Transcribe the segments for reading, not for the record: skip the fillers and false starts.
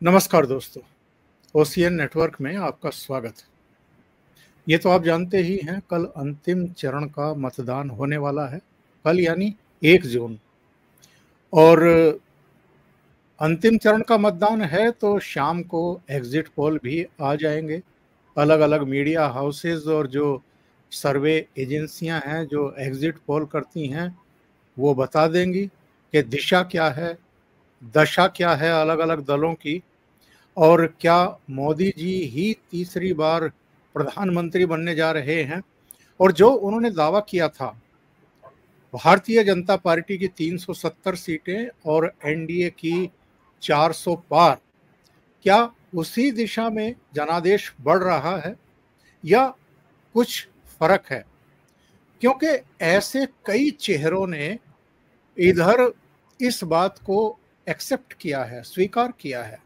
नमस्कार दोस्तों, OCN network में आपका स्वागत है। ये तो आप जानते ही हैं, कल अंतिम चरण का मतदान होने वाला है। कल यानी 1 जून। और अंतिम चरण का मतदान है तो शाम को एग्जिट पोल भी आ जाएंगे। अलग अलग मीडिया हाउसेज और जो सर्वे एजेंसियां हैं जो एग्जिट पोल करती हैं, वो बता देंगी कि दिशा क्या है, दशा क्या है अलग अलग दलों की, और क्या मोदी जी ही तीसरी बार प्रधानमंत्री बनने जा रहे हैं। और जो उन्होंने दावा किया था, भारतीय जनता पार्टी की 370 सीटें और एनडीए की 400 पार, क्या उसी दिशा में जनादेश बढ़ रहा है या कुछ फर्क है? क्योंकि ऐसे कई चेहरों ने इधर इस बात को एक्सेप्ट किया है, स्वीकार किया है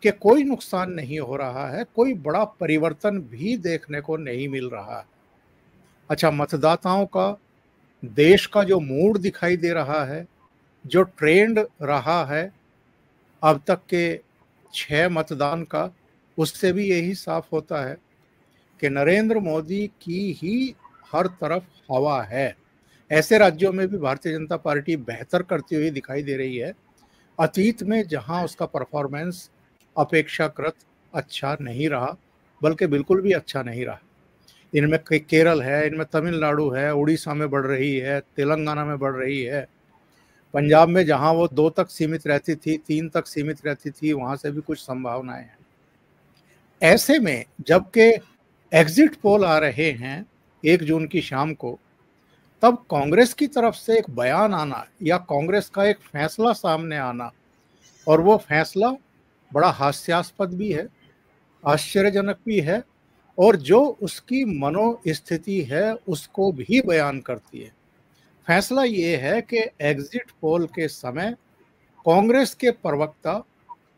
कि कोई नुकसान नहीं हो रहा है, कोई बड़ा परिवर्तन भी देखने को नहीं मिल रहा है। अच्छा, मतदाताओं का, देश का जो मूड दिखाई दे रहा है, जो ट्रेंड रहा है अब तक के 6 मतदान का, उससे भी यही साफ होता है कि नरेंद्र मोदी की ही हर तरफ हवा है। ऐसे राज्यों में भी भारतीय जनता पार्टी बेहतर करती हुई दिखाई दे रही है, अतीत में जहां उसका परफॉर्मेंस अपेक्षाकृत अच्छा नहीं रहा, बल्कि बिल्कुल भी अच्छा नहीं रहा। इनमें केरल है, इनमें तमिलनाडु है, उड़ीसा में बढ़ रही है, तेलंगाना में बढ़ रही है, पंजाब में जहां वो 2 तक सीमित रहती थी, 3 तक सीमित रहती थी, वहां से भी कुछ संभावनाएं हैं। ऐसे में जबकि एग्जिट पोल आ रहे हैं 1 जून की शाम को, तब कांग्रेस की तरफ से एक बयान आना या कांग्रेस का एक फैसला सामने आना, और वो फैसला बड़ा हास्यास्पद भी है, आश्चर्यजनक भी है, और जो उसकी मनोस्थिति है उसको भी बयान करती है। फैसला ये है कि एग्जिट पोल के समय कांग्रेस के प्रवक्ता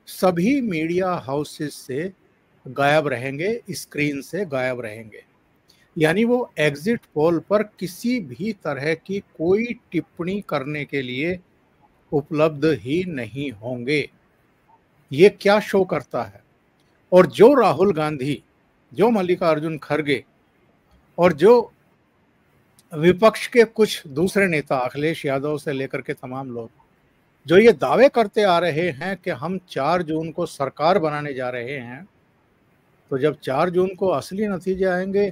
सभी मीडिया हाउसेस से गायब रहेंगे, स्क्रीन से गायब रहेंगे। यानी वो एग्जिट पोल पर किसी भी तरह की कोई टिप्पणी करने के लिए उपलब्ध ही नहीं होंगे। ये क्या शो करता है? और जो राहुल गांधी, जो मल्लिकार्जुन खड़गे और जो विपक्ष के कुछ दूसरे नेता, अखिलेश यादव से लेकर के तमाम लोग, जो ये दावे करते आ रहे हैं कि हम 4 जून को सरकार बनाने जा रहे हैं, तो जब 4 जून को असली नतीजे आएंगे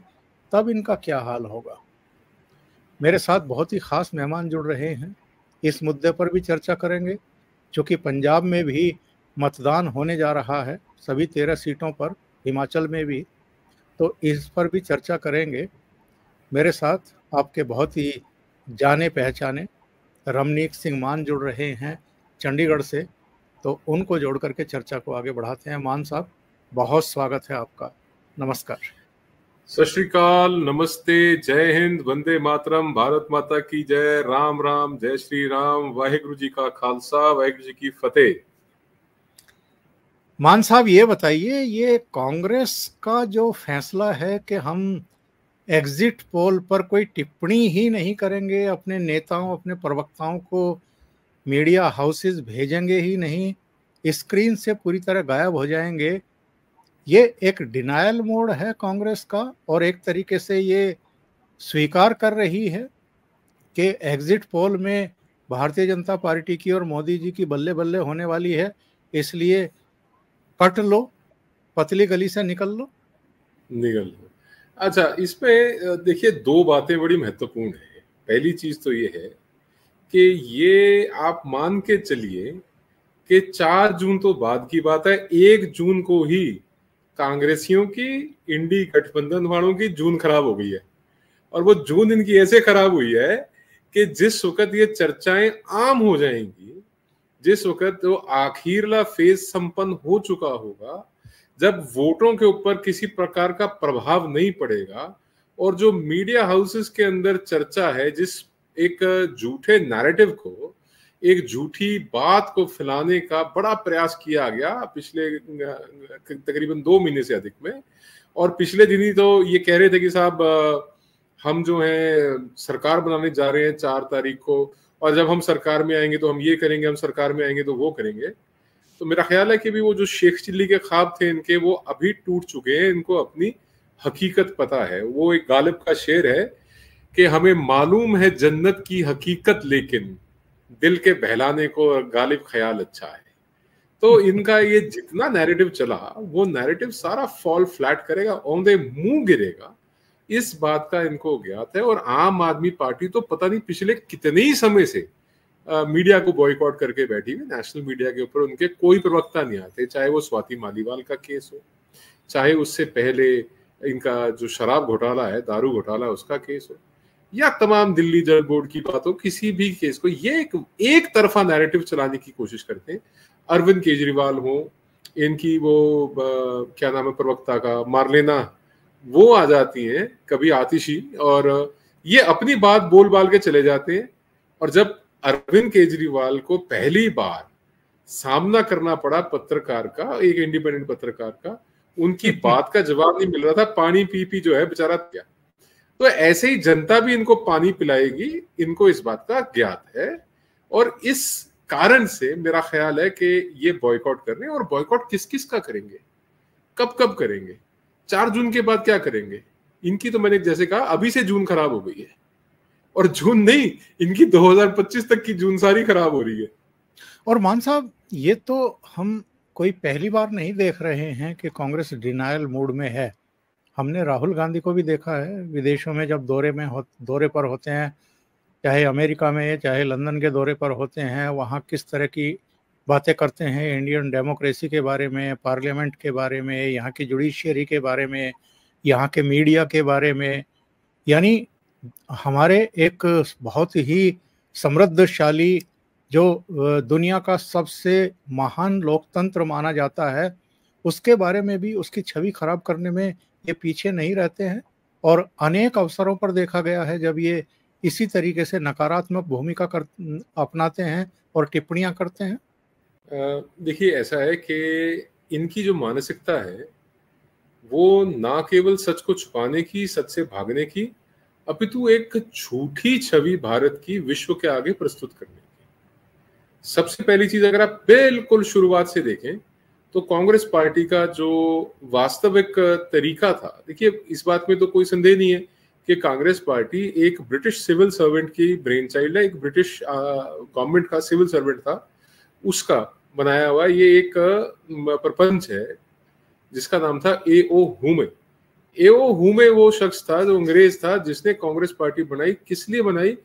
तब इनका क्या हाल होगा? मेरे साथ बहुत ही खास मेहमान जुड़ रहे हैं, इस मुद्दे पर भी चर्चा करेंगे। क्योंकि पंजाब में भी मतदान होने जा रहा है, सभी 13 सीटों पर, हिमाचल में भी, तो इस पर भी चर्चा करेंगे। मेरे साथ आपके बहुत ही जाने पहचाने रमनीक सिंह मान जुड़ रहे हैं चंडीगढ़ से, तो उनको जोड़ करके चर्चा को आगे बढ़ाते हैं। मान साहब, बहुत स्वागत है आपका, नमस्कार। सत श्री अकाल, नमस्ते, जय हिंद, वंदे मातरम, भारत माता की जय, राम राम, जय श्री राम, वाहिगुरु जी का खालसा, वाहिगुरु जी की फतेह। मान साहब, ये बताइए, ये कांग्रेस का जो फैसला है कि हम एग्जिट पोल पर कोई टिप्पणी ही नहीं करेंगे, अपने नेताओं, अपने प्रवक्ताओं को मीडिया हाउसेस भेजेंगे ही नहीं, स्क्रीन से पूरी तरह गायब हो जाएंगे, ये एक डिनायल मोड है कांग्रेस का, और एक तरीके से ये स्वीकार कर रही है कि एग्जिट पोल में भारतीय जनता पार्टी की और मोदी जी की बल्ले बल्ले होने वाली है, इसलिए कट लो, पतली गली से निकल लो। अच्छा, इसमें देखिए 2 बातें बड़ी महत्वपूर्ण है। पहली चीज तो ये है कि ये आप मान के चलिए कि 4 जून तो बाद की बात है, 1 जून को ही कांग्रेसियों की, इंडी गठबंधन वालों की जून खराब हो गई है। और वो जून इनकी ऐसे खराब हुई है कि जिस वक्त ये चर्चाएं आम हो जाएंगी, जिस वक्त वो आखिरला फेज संपन्न हो चुका होगा, जब वोटों के ऊपर किसी प्रकार का प्रभाव नहीं पड़ेगा, और जो मीडिया हाउसेस के अंदर चर्चा है, जिस एक झूठे नैरेटिव को, एक झूठी बात को फैलाने का बड़ा प्रयास किया गया पिछले तकरीबन 2 महीने से अधिक में, और पिछले दिन ही तो ये कह रहे थे कि साहब हम जो है सरकार बनाने जा रहे हैं 4 तारीख को, और जब हम सरकार में आएंगे तो हम ये करेंगे, हम सरकार में आएंगे तो वो करेंगे। तो मेरा ख्याल है कि भी वो जो शेख चिल्ली के ख्वाब थे इनके, वो अभी टूट चुके हैं। इनको अपनी हकीकत पता है। वो एक गालिब का शेर है कि हमें मालूम है जन्नत की हकीकत, लेकिन दिल के बहलाने को गालिब ख्याल अच्छा है। तो इनका ये जितना नैरेटिव चला, वो नैरेटिव सारा फॉल फ्लैट करेगा, औंधे मुंह गिरेगा, इस बात का इनको ज्ञात है। और आम आदमी पार्टी तो पता नहीं पिछले कितने ही समय से मीडिया को बॉयकॉट करके बैठी हुई। नेशनल मीडिया के ऊपर उनके कोई प्रवक्ता नहीं आते, चाहे वो स्वाति मालीवाल का केस हो, चाहे उससे पहले इनका जो शराब घोटाला है, दारू घोटाला, उसका केस हो, या तमाम दिल्ली जल बोर्ड की बात हो, किसी भी केस को ये एक तरफा नैरेटिव चलाने की कोशिश करते हैं। अरविंद केजरीवाल हो, इनकी वो क्या नाम है प्रवक्ता का, मार्लेना, वो आ जाती हैं कभी आतिशी, और ये अपनी बात बोल बाल के चले जाते हैं। और जब अरविंद केजरीवाल को पहली बार सामना करना पड़ा पत्रकार का, एक इंडिपेंडेंट पत्रकार का, उनकी बात का जवाब नहीं मिल रहा था, पानी पी पी जो है बेचारा क्या। तो ऐसे ही जनता भी इनको पानी पिलाएगी, इनको इस बात का ज्ञात है। और इस कारण से मेरा ख्याल है कि ये बॉयकॉट कर रहे हैं। और बॉयकॉट किस किस का करेंगे, कब कब करेंगे, 4 जून के बाद क्या करेंगे? इनकी तो मैंने जैसे कहा अभी से जून खराब हो गई है, और जून नहीं, इनकी 2025 तक की जून सारी खराब हो रही है। और मान साहब, ये तो हम कोई पहली बार नहीं देख रहे हैं कि कांग्रेस डिनायल मूड में है। हमने राहुल गांधी को भी देखा है विदेशों में जब दौरे पर होते हैं, चाहे अमेरिका में चाहे लंदन के दौरे पर होते हैं, वहाँ किस तरह की बातें करते हैं इंडियन डेमोक्रेसी के बारे में, पार्लियामेंट के बारे में, यहाँ की जुडिशियरी के बारे में, यहाँ के मीडिया के बारे में। यानी हमारे एक बहुत ही समृद्धशाली, जो दुनिया का सबसे महान लोकतंत्र माना जाता है, उसके बारे में भी उसकी छवि खराब करने में ये पीछे नहीं रहते हैं। और अनेक अवसरों पर देखा गया है जब ये इसी तरीके से नकारात्मक भूमिका अपनाते हैं और टिप्पणियां करते हैं। देखिए, ऐसा है कि इनकी जो मानसिकता है वो ना केवल सच को छुपाने की, सच से भागने की, अपितु एक झूठी छवि भारत की विश्व के आगे प्रस्तुत करने की। सबसे पहली चीज अगर आप बिल्कुल शुरुआत से देखें तो कांग्रेस पार्टी का जो वास्तविक तरीका था, देखिए इस बात में तो कोई संदेह नहीं है कि कांग्रेस पार्टी एक ब्रिटिश सिविल सर्वेंट की ब्रेन चाइल्ड है, एक ब्रिटिश गवर्नमेंट का सिविल सर्वेंट था, उसका बनाया हुआ ये एक प्रपंच है जिसका नाम था A.O. हुमे। A.O. हुमे वो शख्स था जो अंग्रेज था जिसने कांग्रेस पार्टी बनाई। किस लिए बनाई?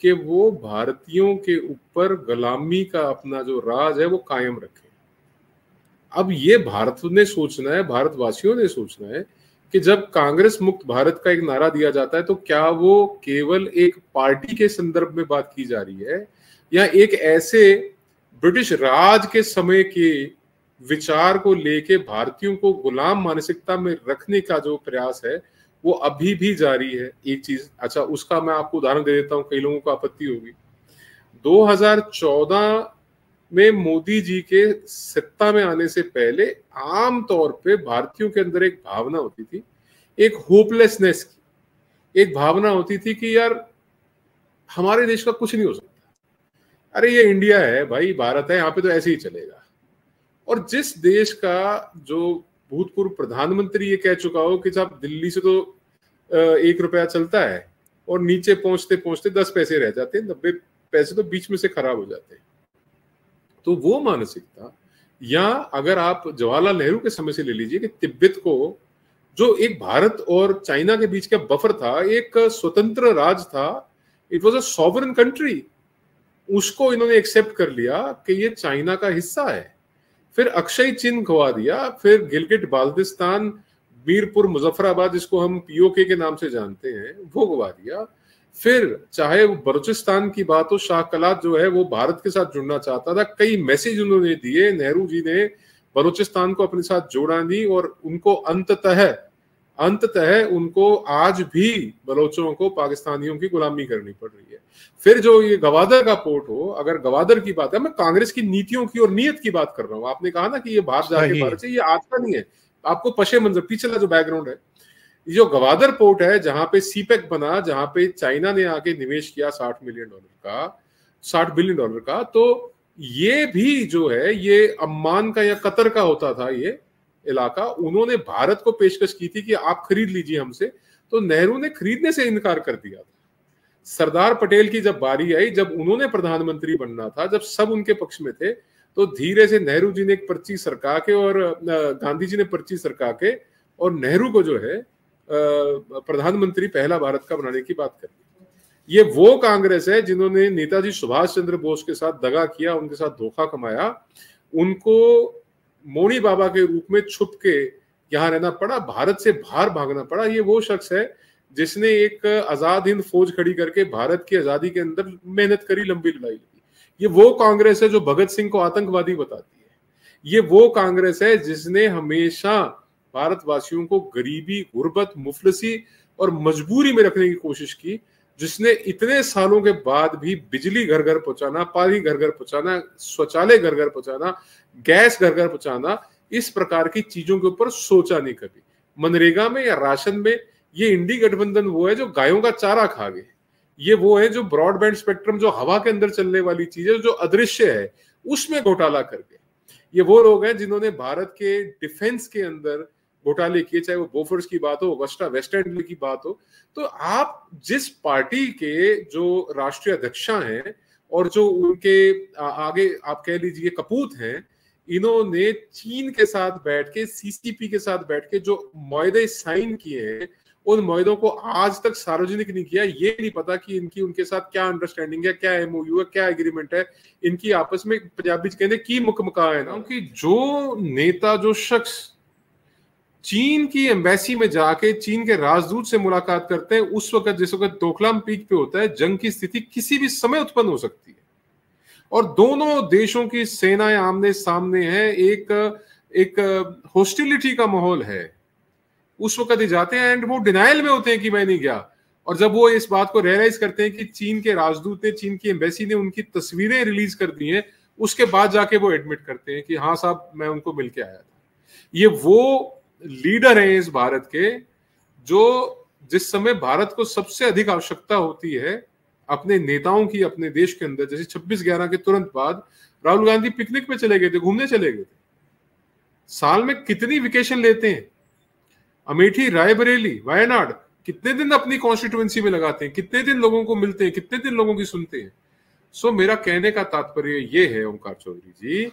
कि वो भारतीयों के ऊपर गुलामी का अपना जो राज है वो कायम रखे। अब ये भारत ने सोचना है, भारतवासियों ने सोचना है कि जब कांग्रेस मुक्त भारत का एक नारा दिया जाता है तो क्या वो केवल एक पार्टी के संदर्भ में बात की जा रही है, या एक ऐसे ब्रिटिश राज के समय के विचार को लेके भारतीयों को गुलाम मानसिकता में रखने का जो प्रयास है वो अभी भी जारी है। एक चीज, अच्छा उसका मैं आपको उदाहरण दे देता हूं, कई लोगों को आपत्ति होगी। 2014 में मोदी जी के सत्ता में आने से पहले आम तौर पे भारतीयों के अंदर एक भावना होती थी, एक होपलेसनेस की एक भावना होती थी कि यार हमारे देश का कुछ नहीं हो सकता, अरे ये इंडिया है भाई, भारत है, यहाँ पे तो ऐसे ही चलेगा। और जिस देश का जो भूतपूर्व प्रधानमंत्री ये कह चुका हो कि साहब दिल्ली से तो 1 रुपया चलता है और नीचे पहुंचते पहुंचते 10 पैसे रह जाते हैं, 90 पैसे तो बीच में से खराब हो जाते हैं। तो वो मानसिकता, या अगर आप जवाहरलाल नेहरू के समय से ले लीजिए कि तिब्बत को जो एक भारत और चाइना के बीच का बफर था, एक स्वतंत्र राज था, it was a sovereign country, उसको इन्होंने एक्सेप्ट कर लिया कि ये चाइना का हिस्सा है। फिर अक्षय चिन्ह गवा दिया, फिर गिलगिट बाल्टिस्तान, मीरपुर, मुजफ्फराबाद जिसको हम पीओके के नाम से जानते हैं, वो गवा दिया। फिर चाहे वो बलूचिस्तान की बात हो, शाह कलात जो है वो भारत के साथ जुड़ना चाहता था, कई मैसेज उन्होंने दिए, नेहरू जी ने बलूचिस्तान को अपने साथ जोड़ा नहीं, और उनको अंततः उनको आज भी बलोचों को पाकिस्तानियों की गुलामी करनी पड़ रही है। फिर जो ये गवादर का पोर्ट हो, अगर गवादर की बात है, मैं कांग्रेस की नीतियों की और नीयत की बात कर रहा हूँ। आपने कहा ना कि ये बाहर जाके भारत से, ये आज का नहीं है, आपको पशे मंजर पिछला जो बैकग्राउंड है, जो गवादर पोर्ट है जहां पे सीपेक बना, जहां पे चाइना ने आके निवेश किया $60 बिलियन का, तो ये भी जो है ये अम्मान का या कतर का होता था ये इलाका, उन्होंने भारत को पेशकश की थी कि आप खरीद लीजिए हमसे, तो नेहरू ने खरीदने से इनकार कर दिया था। सरदार पटेल की जब बारी आई, जब उन्होंने प्रधानमंत्री बनना था, जब सब उनके पक्ष में थे, तो धीरे से नेहरू जी ने एक पर्ची सरका के और गांधी जी ने पर्ची सरका के और नेहरू को जो है प्रधानमंत्री पहला भारत का बनाने की बात कर दी। ये वो कांग्रेस है जिन्होंने नेताजी सुभाष चंद्र बोस के साथ दगा किया, उनके साथ धोखा कमाया, उनको मोनी बाबा के रूप में छुप के यहां रहना पड़ा, भारत से बाहर भागना पड़ा। ये वो शख्स है जिसने एक आजाद हिंद फौज खड़ी करके भारत की आजादी के अंदर मेहनत करी, लंबी लड़ाई लड़ी। ये वो कांग्रेस है जो भगत सिंह को आतंकवादी बताती है। ये वो कांग्रेस है जिसने हमेशा भारतवासियों को गरीबी, गुर्बत, मुफलसी और मजबूरी में रखने की कोशिश की, जिसने इतने सालों के बाद भी बिजली घर घर पहुंचाना, पानी घर घर पहुंचाना, शौचालय घर घर पहुंचाना, गैस घर घर पहुंचाना, इस प्रकार की चीजों के ऊपर सोचा नहीं कभी। मनरेगा में या राशन में ये इंडी गठबंधन वो है जो गायों का चारा खा गए। ये वो है जो ब्रॉडबैंड स्पेक्ट्रम, जो हवा के अंदर चलने वाली चीज है, जो अदृश्य है, उसमें घोटाला कर गए। ये वो लोग हैं जिन्होंने भारत के डिफेंस के अंदर घोटाले किए, चाहे वो बोफोर्स की बात हो, अगस्टा वेस्टलैंड की बात हो। तो आप जिस पार्टी के जो राष्ट्रीय अध्यक्षा हैं और जो उनके आगे आप कह लीजिए कपूत हैं, इन्होंने चीन के साथ बैठ के, सीसीपी के साथ बैठ के जो मुआहदे साइन किए हैं, उन मुआहदों को आज तक सार्वजनिक नहीं किया। ये नहीं पता कि इनकी उनके साथ क्या अंडरस्टैंडिंग है, क्या एमओयू है, क्या एग्रीमेंट है इनकी आपस में। पंजाबी कहते की मुकमका है ना, कि जो नेता, जो शख्स चीन की एम्बेसी में जाके चीन के राजदूत से मुलाकात करते हैं, उस वक्त जिस वक्त डोकलाम पीक पे होता है, जंग की स्थिति किसी भी समय उत्पन्न हो सकती है और दोनों देशों की सेनाएं आमने सामने हैं, एक हॉस्टिलिटी का माहौल है। उस वक्त ही जाते हैं एंड वो डिनाइल में होते हैं कि मैं नहीं गया। और जब वो इस बात को रियलाइज करते हैं कि चीन के राजदूत ने, चीन की एम्बेसी ने उनकी तस्वीरें रिलीज कर दी हैं, उसके बाद जाके वो एडमिट करते हैं कि हाँ साहब, मैं उनको मिलके आया था। ये वो लीडर हैं इस भारत के, जो जिस समय भारत को सबसे अधिक आवश्यकता होती है अपने नेताओं की अपने देश के अंदर, जैसे 26/11 के तुरंत बाद राहुल गांधी पिकनिक पे चले गए थे, घूमने चले गए थे। साल में कितनी वेकेशन लेते हैं, अमेठी, रायबरेली, वायनाड, कितने दिन अपनी कॉन्स्टिट्यूएंसी में लगाते हैं, कितने दिन लोगों को मिलते हैं, कितने दिन लोगों की सुनते हैं। सो मेरा कहने का तात्पर्य ये है ओंकार चौधरी जी,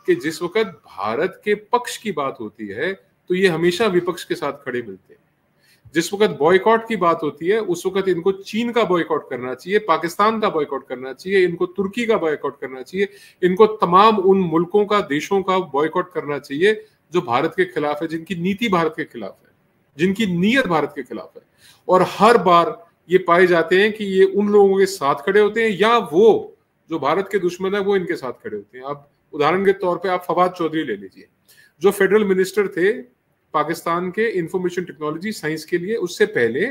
कि जिस वक्त भारत के पक्ष की बात होती है तो ये हमेशा विपक्ष के साथ खड़े मिलते हैं। जिस वक्त बॉयकॉट की बात होती है उस वक्त इनको चीन का बॉयकॉट करना चाहिए, पाकिस्तान का बॉयकॉट करना चाहिए, इनको तुर्की का बॉयकॉट करना चाहिए, इनको तमाम उन मुल्कों का, देशों का बॉयकॉट करना चाहिए जो भारत के खिलाफ है, जिनकी नीति भारत के खिलाफ है, जिनकी नीयत भारत के खिलाफ है। और हर बार ये पाए जाते हैं कि ये उन लोगों के साथ खड़े होते हैं या वो जो भारत के दुश्मन है वो इनके साथ खड़े होते हैं। आप उदाहरण के तौर पे आप फवाद चौधरी ले लीजिए, जो फेडरल मिनिस्टर थे पाकिस्तान के इंफॉर्मेशन टेक्नोलॉजी साइंस के लिए। उससे पहले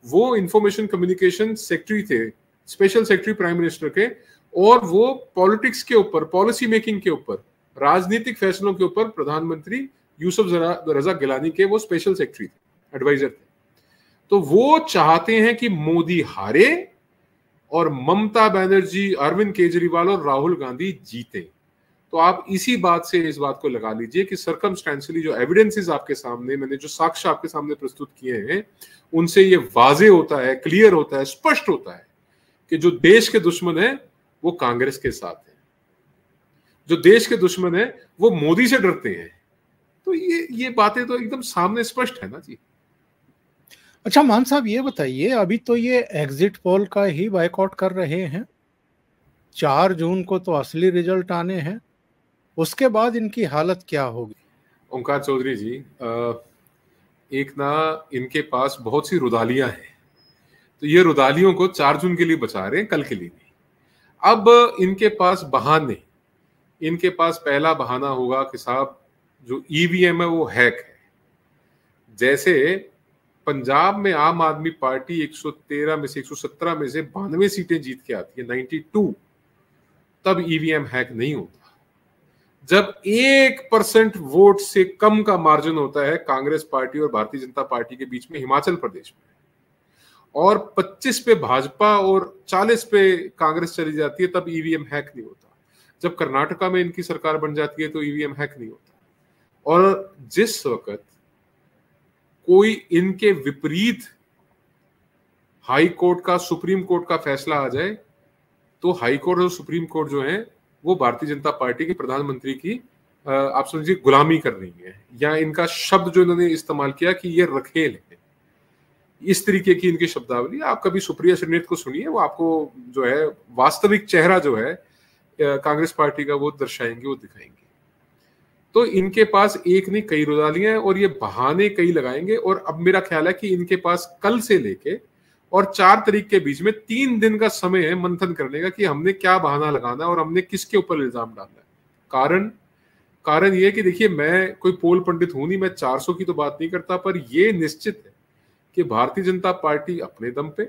वो इंफॉर्मेशन कम्युनिकेशन सेक्रेटरी थे, स्पेशल सेक्रेटरी प्राइम मिनिस्टर के, और वो पॉलिटिक्स के ऊपर, पॉलिसी मेकिंग के ऊपर, राजनीतिक फैसलों के ऊपर प्रधानमंत्री यूसुफ रजा गिलानी के वो स्पेशल सेक्रेटरी थे, एडवाइजर थे। तो वो चाहते हैं कि मोदी हारे और ममता बनर्जी, अरविंद केजरीवाल और राहुल गांधी जीते। तो आप इसी बात से इस बात को लगा लीजिए कि सर्कमस्टेंशियली जो एविडेंसेस आपके सामने, मैंने जो साक्ष्य आपके सामने प्रस्तुत किए हैं, उनसे ये वाजे होता है, क्लियर होता है, स्पष्ट होता है कि जो देश के दुश्मन है वो कांग्रेस के साथ है, जो देश के दुश्मन है वो मोदी से डरते हैं। तो ये बातें तो एकदम सामने स्पष्ट है ना जी। अच्छा मान साहब, ये बताइए, अभी तो ये एग्जिट पोल का ही बायकॉट कर रहे हैं, 4 जून को तो असली रिजल्ट आने हैं, उसके बाद इनकी हालत क्या होगी? ओंकार चौधरी जी, एक ना इनके पास बहुत सी रुदालियां हैं, तो ये रुदालियों को 4 जून के लिए बचा रहे हैं, कल के लिए नहीं। अब इनके पास बहाने, इनके पास पहला बहाना होगा कि साहब जो ईवीएम है वो हैक है। जैसे पंजाब में आम आदमी पार्टी 113 में से 117 में से 92 सीटें जीत के आती है, 92, तब ईवीएम हैक नहीं होता। जब 1% वोट से कम का मार्जिन होता है कांग्रेस पार्टी और भारतीय जनता पार्टी के बीच में हिमाचल प्रदेश में, और 25 पे भाजपा और 40 पे कांग्रेस चली जाती है, तब ईवीएम हैक नहीं होता। जब कर्नाटका में इनकी सरकार बन जाती है तो ईवीएम हैक नहीं होता। और जिस वक्त कोई इनके विपरीत हाई कोर्ट का, सुप्रीम कोर्ट का फैसला आ जाए तो हाई कोर्ट और सुप्रीम कोर्ट जो है वो भारतीय जनता पार्टी के प्रधानमंत्री की आप समझिए गुलामी कर रही है, या इनका शब्द जो इन्होंने इस्तेमाल किया कि ये रखेल है, इस तरीके की इनकी शब्दावली। आप कभी सुप्रिया श्रीनेत को सुनिए, वो आपको जो है वास्तविक चेहरा जो है कांग्रेस पार्टी का वो दर्शाएंगे, वो दिखाएंगे। तो इनके पास एक नहीं कई रुदालियां हैं और ये बहाने कई लगाएंगे। और अब मेरा ख्याल है कि इनके पास कल से लेके और 4 तारीख के बीच में 3 दिन का समय है मंथन करने का कि हमने क्या बहाना लगाना है और हमने किसके ऊपर इल्जाम डालना है। कारण ये कि देखिए, मैं कोई पोल पंडित हूं नहीं, मैं 400 की तो बात नहीं करता, पर ये निश्चित है कि भारतीय जनता पार्टी अपने दम पे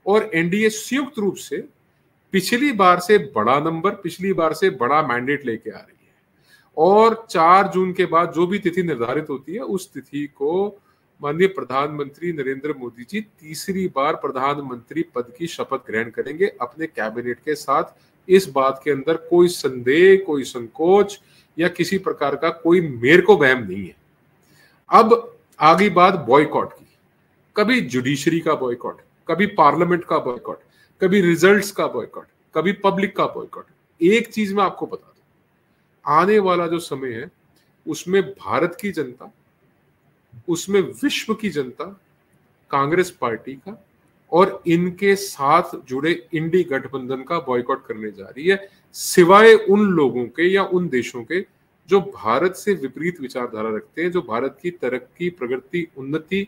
और एनडीए संयुक्त रूप से पिछली बार से बड़ा नंबर, पिछली बार से बड़ा मैंडेट लेके आ रही है। और 4 जून के बाद जो भी तिथि निर्धारित होती है उस तिथि को माननीय प्रधानमंत्री नरेंद्र मोदी जी तीसरी बार प्रधानमंत्री पद की शपथ ग्रहण करेंगे अपने कैबिनेट के साथ। इस बात के अंदर कोई संदेह, कोई संकोच या किसी प्रकार का कोई मेरे को वहम नहीं है। अब आगे बात बॉयकॉट की, कभी जुडिशरी का बॉयकॉट, कभी पार्लियामेंट का बॉयकॉट, कभी रिजल्ट्स का बॉयकॉट, कभी पब्लिक का बॉयकॉट। एक चीज मैं आपको बता दूं, आने वाला जो समय है उसमें भारत की जनता, उसमें विश्व की जनता कांग्रेस पार्टी का और इनके साथ जुड़े इंडी गठबंधन का बॉयकॉट करने जा रही है, सिवाय उन लोगों के या उन देशों के जो भारत से विपरीत विचारधारा रखते हैं, जो भारत की तरक्की, प्रगति, उन्नति,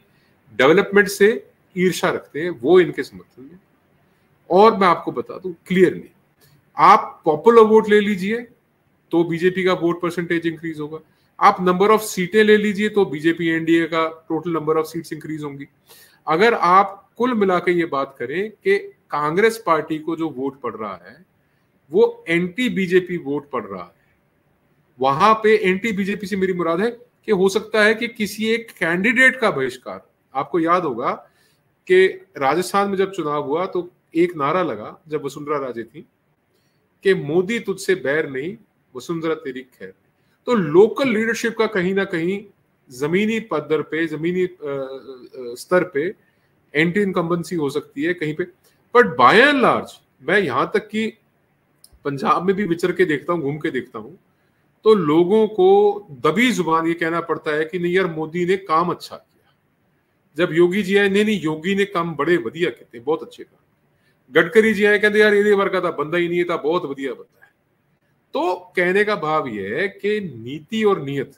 डेवलपमेंट से ईर्ष्या रखते हैं, वो इनके समर्थन में। और मैं आपको बता दूं क्लियरली, आप पॉपुलर वोट ले लीजिए तो बीजेपी का वोट परसेंटेज इंक्रीज होगा, आप नंबर ऑफ सीटें ले लीजिए तो बीजेपी एनडीए का total number of seats increase होंगी। अगर आप कुल मिलाकर ये बात करें कि कांग्रेस पार्टी को जो वोट पड़ रहा है वो एंटी बीजेपी वोट पड़ रहा है, वहां पे एंटी बीजेपी से मेरी मुराद है कि हो सकता है कि किसी एक कैंडिडेट का बहिष्कार। आपको याद होगा कि राजस्थान में जब चुनाव हुआ तो एक नारा लगा जब वसुंधरा राजे थी कि मोदी तुझसे बैर नहीं, वसुंधरा तेरी खैर। तो लोकल लीडरशिप का कहीं ना कहीं जमीनी पद्धर पे, जमीनी स्तर पे एंटी इनकम्बेंसी हो सकती है कहीं पे, बट बाय एंड लार्ज मैं यहां तक कि पंजाब में भी विचर के देखता हूं, घूम के देखता हूं, तो लोगों को दबी जुबान ये कहना पड़ता है कि नहीं यार मोदी ने काम अच्छा किया। जब योगी जी आए, नहीं योगी ने काम बड़े वधिया किए, बहुत अच्छे काम। गडकरी जी आए, कहते यार ये वर्ग का बंदा ही नहीं था, बहुत वधिया बंदा है। तो कहने का भाव यह है कि नीति और नियत,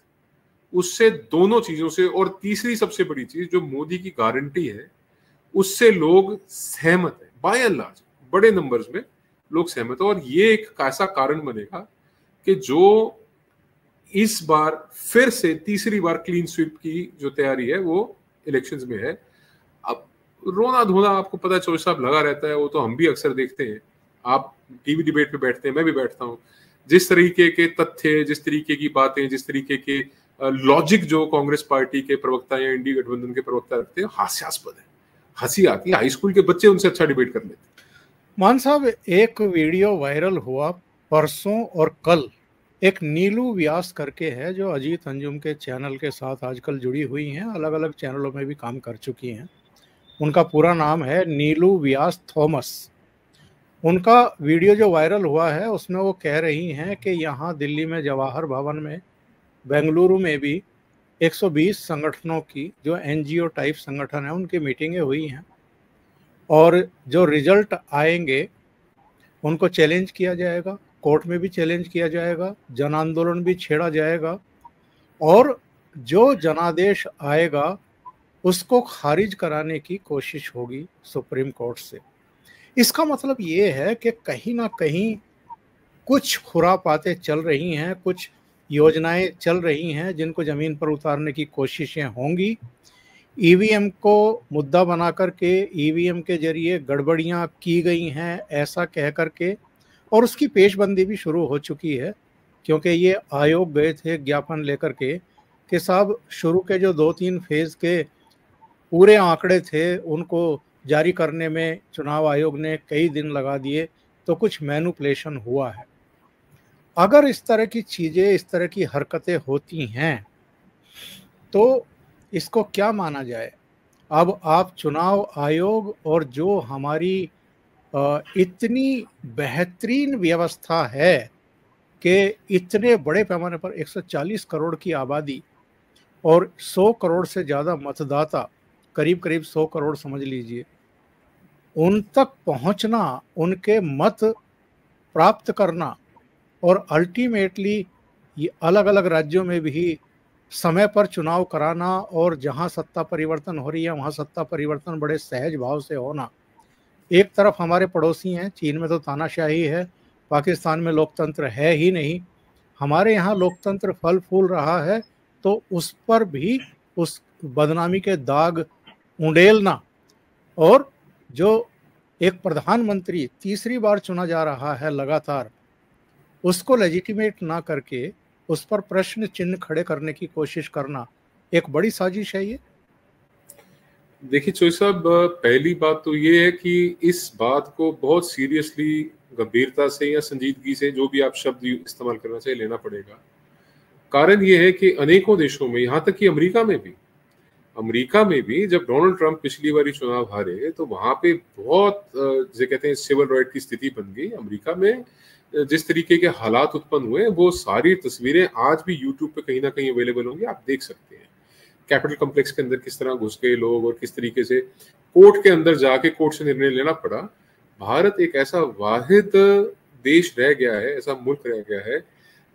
उससे दोनों चीजों से, और तीसरी सबसे बड़ी चीज जो मोदी की गारंटी है उससे लोग सहमत है, बाय एंड लार्ज बड़े नंबर्स में लोग सहमत है। और ये एक ऐसा कारण बनेगा कि जो इस बार फिर से तीसरी बार क्लीन स्वीप की जो तैयारी है वो इलेक्शंस में है। अब रोना धोना आपको पता है चौधरी साहब लगा रहता है, वो तो हम भी अक्सर देखते हैं, आप टीवी डिबेट में बैठते हैं, मैं भी बैठता हूं। जिस तरीके के तथ्य, जिस तरीके की बातें, जिस तरीके के लॉजिक जो कांग्रेस पार्टी के प्रवक्ता या इंडी गठबंधन के प्रवक्ता रखते हैं, हास्यास्पद है, हंसी आती है। हाई स्कूल के बच्चे उनसे अच्छा डिबेट कर लेते हैं। मान साहब, एक वीडियो वायरल हुआ परसों और कल, एक नीलू व्यास करके है जो अजीत अंजुम के चैनल के साथ आजकल जुड़ी हुई हैं, अलग अलग चैनलों में भी काम कर चुकी हैं। उनका पूरा नाम है नीलू व्यास थॉमस। उनका वीडियो जो वायरल हुआ है उसमें वो कह रही हैं कि यहाँ दिल्ली में जवाहर भवन में, बेंगलुरु में भी 120 संगठनों की, जो एनजीओ टाइप संगठन है, उनकी मीटिंगें हुई हैं और जो रिजल्ट आएंगे उनको चैलेंज किया जाएगा, कोर्ट में भी चैलेंज किया जाएगा, जन आंदोलन भी छेड़ा जाएगा और जो जनादेश आएगा उसको खारिज कराने की कोशिश होगी सुप्रीम कोर्ट से। इसका मतलब ये है कि कहीं ना कहीं कुछ खुरापातें चल रही हैं, कुछ योजनाएं चल रही हैं जिनको ज़मीन पर उतारने की कोशिशें होंगी। ईवीएम को मुद्दा बना करके ईवीएम के जरिए गड़बड़ियां की गई हैं ऐसा कह करके, और उसकी पेशबंदी भी शुरू हो चुकी है, क्योंकि ये आयोग गए थे ज्ञापन लेकर के कि साहब शुरू के जो 2-3 फेज़ के पूरे आंकड़े थे उनको जारी करने में चुनाव आयोग ने कई दिन लगा दिए, तो कुछ मैनिपुलेशन हुआ है। अगर इस तरह की चीजें, इस तरह की हरकतें होती हैं तो इसको क्या माना जाए? अब आप चुनाव आयोग और जो हमारी इतनी बेहतरीन व्यवस्था है कि इतने बड़े पैमाने पर 140 करोड़ की आबादी और 100 करोड़ से ज़्यादा मतदाता, करीब-करीब 100 करोड़ समझ लीजिए, उन तक पहुंचना, उनके मत प्राप्त करना और अल्टीमेटली ये अलग-अलग राज्यों में भी समय पर चुनाव कराना और जहां सत्ता परिवर्तन हो रही है, वहां सत्ता परिवर्तन बड़े सहज भाव से होना। एक तरफ हमारे पड़ोसी हैं, चीन में तो तानाशाही है, पाकिस्तान में लोकतंत्र है ही नहीं। हमारे यहाँ लोकतंत्र फल फूल रहा है, तो उस पर भी उस बदनामी के दाग उंडेलना और जो एक प्रधानमंत्री तीसरी बार चुना जा रहा है लगातार, उसको लेजिटिमेट ना करके उस पर प्रश्न चिन्ह खड़े करने की कोशिश करना एक बड़ी साजिश है ये। देखिए चोई साहब, पहली बात तो ये है कि इस बात को बहुत सीरियसली, गंभीरता से या संजीदगी से, जो भी आप शब्द इस्तेमाल करना चाहिए, लेना पड़ेगा। कारण ये है कि अनेकों देशों में, यहाँ तक कि अमेरिका में भी जब डोनाल्ड ट्रंप पिछली बारी चुनाव हारे तो वहां पे बहुत जिसे कहते हैं सिविल राइट की स्थिति बन गई। अमेरिका में जिस तरीके के हालात उत्पन्न हुए, वो सारी तस्वीरें आज भी यूट्यूब पे कहीं ना कहीं अवेलेबल होंगी, आप देख सकते हैं। कैपिटल कॉम्प्लेक्स के अंदर किस तरह घुस गए लोग और किस तरीके से कोर्ट के अंदर जाके कोर्ट से निर्णय लेना पड़ा। भारत एक ऐसा वाहिद देश रह गया है, ऐसा मुल्क रह गया है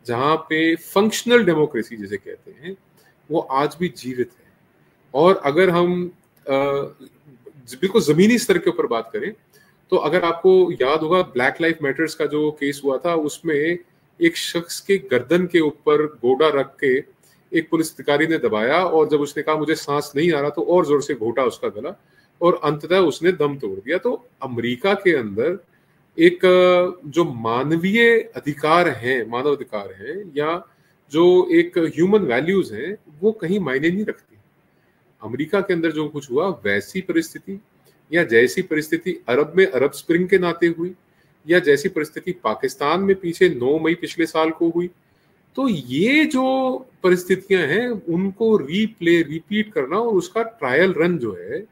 जहां पे फंक्शनल डेमोक्रेसी जिसे कहते हैं वो आज भी जीवित है। और अगर हम बिल्कुल जमीनी स्तर के ऊपर बात करें तो अगर आपको याद होगा, ब्लैक लाइफ मैटर्स का जो केस हुआ था, उसमें एक शख्स के गर्दन के ऊपर गोड़ा रख के एक पुलिस अधिकारी ने दबाया और जब उसने कहा मुझे सांस नहीं आ रहा तो और जोर से घोटा उसका गला और अंततः उसने दम तोड़ दिया। तो अमेरिका के अंदर एक जो मानवीय अधिकार हैं, मानव अधिकार हैं, या जो एक ह्यूमन वैल्यूज हैं, वो कहीं मायने नहीं रखती। अमेरिका के अंदर जो कुछ हुआ, वैसी परिस्थिति या जैसी परिस्थिति अरब में अरब स्प्रिंग के नाते हुई, या जैसी परिस्थिति पाकिस्तान में पीछे 9 मई पिछले साल को हुई, तो ये जो परिस्थितियां हैं उनको रिपीट करना और उसका ट्रायल रन जो है,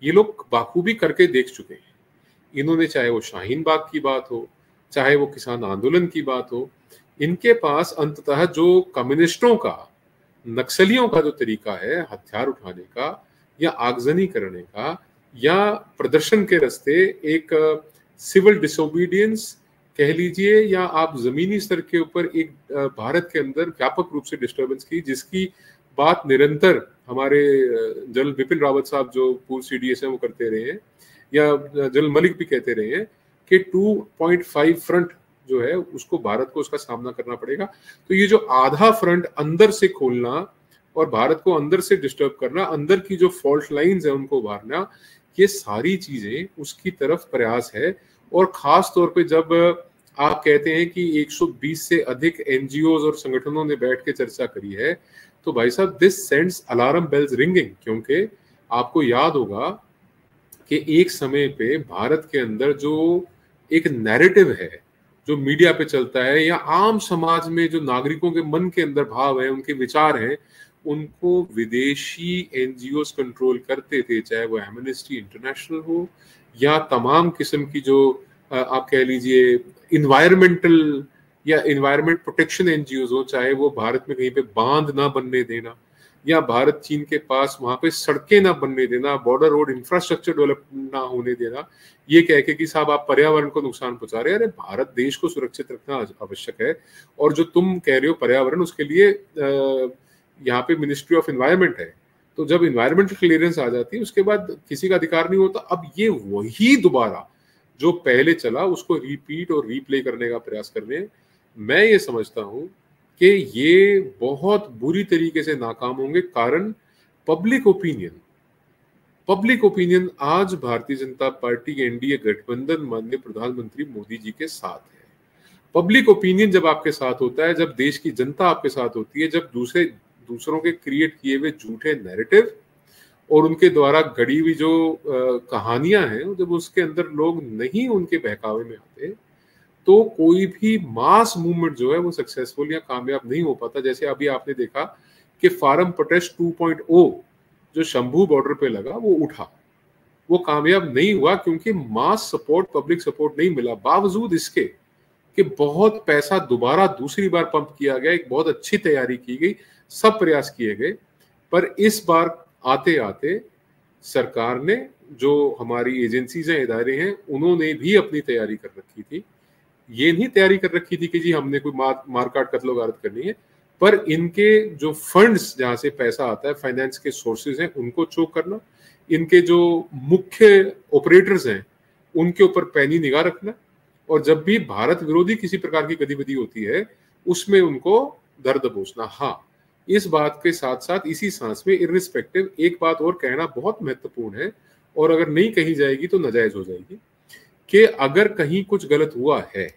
ये लोग बाखूबी करके देख चुके हैं। इन्होंने, चाहे वो शाहीन बाग की बात हो, चाहे वो किसान आंदोलन की बात हो, इनके पास अंततः जो कम्युनिस्टों का, नक्सलियों का जो तरीका है हथियार उठाने का या आगजनी करने का या प्रदर्शन के रास्ते एक सिविल डिसोबीडियंस कह लीजिए, या आप जमीनी स्तर के ऊपर एक भारत के अंदर व्यापक रूप से डिस्टर्बेंस की, जिसकी बात निरंतर हमारे जनरल बिपिन रावत साहब जो पूर्व सीडीएस हैं वो करते रहे हैं, या जनरल मलिक भी कहते रहे हैं कि 2.5 फ्रंट जो है उसको भारत को उसका सामना करना पड़ेगा। तो ये जो आधा फ्रंट अंदर से खोलना और भारत को अंदर से डिस्टर्ब करना, अंदर की जो फॉल्ट लाइंस है उनको उभारना, ये सारी चीजें उसकी तरफ प्रयास है। और खास तौर पे जब आप कहते हैं कि 120 से अधिक एनजीओज और संगठनों ने बैठ के चर्चा करी है, तो भाई साहब, this sends alarm bells ringing. क्योंकि आपको याद होगा कि एक समय पे भारत के अंदर जो एक नैरेटिव है जो मीडिया पे चलता है, या आम समाज में जो नागरिकों के मन के अंदर भाव है, उनके विचार हैं, उनको विदेशी एनजीओस कंट्रोल करते थे। चाहे वो एमनेस्टी इंटरनेशनल हो या तमाम किस्म की जो आप कह लीजिए इन्वायरमेंटल या इन्वायरमेंट प्रोटेक्शन एनजीओस हो, चाहे वो भारत में कहीं पे बांध ना बनने देना, या भारत चीन के पास वहां पे सड़कें ना बनने देना, बॉर्डर रोड इंफ्रास्ट्रक्चर डेवलप ना होने देना, ये कह के कि साहब आप पर्यावरण को नुकसान पहुंचा रहे हैं। अरे भारत देश को सुरक्षित रखना आवश्यक है, और जो तुम कह रहे हो पर्यावरण, उसके लिए यहाँ पे मिनिस्ट्री ऑफ एनवायरमेंट है। तो जब इन्वायरमेंटल क्लियरेंस आ जाती है उसके बाद किसी का अधिकार नहीं होता। अब ये वही दोबारा जो पहले चला उसको रिपीट और रिप्ले करने का प्रयास कर रहे हैं। मैं ये समझता हूं कि ये बहुत बुरी तरीके से नाकाम होंगे, कारण पब्लिक ओपिनियन आज भारतीय जनता पार्टी के एनडीए गठबंधन माननीय प्रधानमंत्री मोदी जी के साथ है। पब्लिक ओपिनियन जब आपके साथ होता है, जब देश की जनता आपके साथ होती है, जब दूसरों के क्रिएट किए हुए झूठे नैरेटिव और उनके द्वारा गढ़ी हुई जो कहानियां हैं, जब उसके अंदर लोग नहीं उनके बहकावे में आते, तो कोई भी मास मूवमेंट जो है वो सक्सेसफुल या कामयाब नहीं हो पाता। जैसे अभी आपने देखा कि फार्म प्रोटेस्ट 2.0 जो शंभू बॉर्डर पे लगा वो उठा, वो कामयाब नहीं हुआ क्योंकि मास सपोर्ट, पब्लिक सपोर्ट नहीं मिला। बावजूद इसके कि बहुत पैसा दोबारा दूसरी बार पंप किया गया, एक बहुत अच्छी तैयारी की गई, सब प्रयास किए गए, पर इस बार आते आते सरकार ने, जो हमारी एजेंसीज हैं, इदारे हैं, उन्होंने भी अपनी तैयारी कर रखी थी। ये नहीं तैयारी कर रखी थी कि जी हमने कोई मारकाट कत्लो गारत करनी है, पर इनके जो फंड्स, जहां से पैसा आता है, फाइनेंस के सोर्सेज हैं, उनको चोक करना, इनके जो मुख्य ऑपरेटर्स हैं उनके ऊपर पैनी निगाह रखना, और जब भी भारत विरोधी किसी प्रकार की गतिविधि होती है उसमें उनको दर्द दबोचना। हाँ, इस बात के साथ साथ इसी सांस में इर्रिस्पेक्टिव एक बात और कहना बहुत महत्वपूर्ण है, और अगर नहीं कही जाएगी तो नाजायज हो जाएगी, कि अगर कहीं कुछ गलत हुआ है,